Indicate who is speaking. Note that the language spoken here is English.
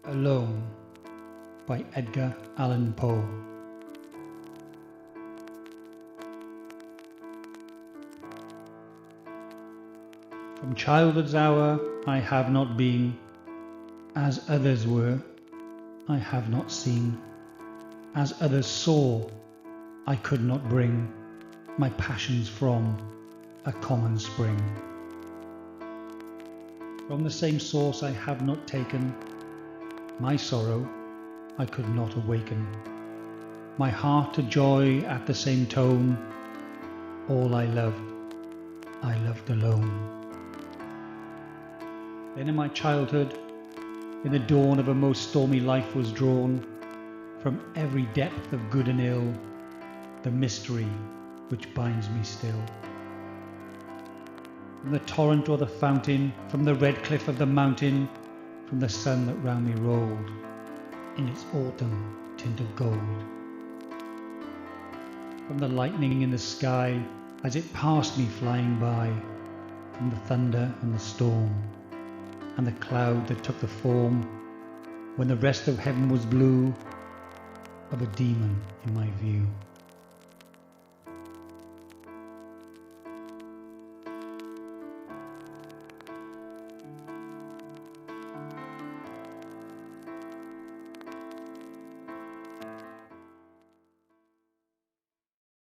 Speaker 1: Alone by Edgar Allan Poe. From childhood's hour I have not been as others were, I have not seen as others saw. I could not bring my passions from a common spring. From the same source I have not taken my sorrow. I could not awaken my heart to joy at the same tone. All I loved alone. Then in my childhood, in the dawn of a most stormy life, was drawn from every depth of good and ill the mystery which binds me still. From the torrent or the fountain, from the red cliff of the mountain, from the sun that round me rolled in its autumn tint of gold, from the lightning in the sky as it passed me flying by, from the thunder and the storm and the cloud that took the form, when the rest of heaven was blue, of a demon in my view.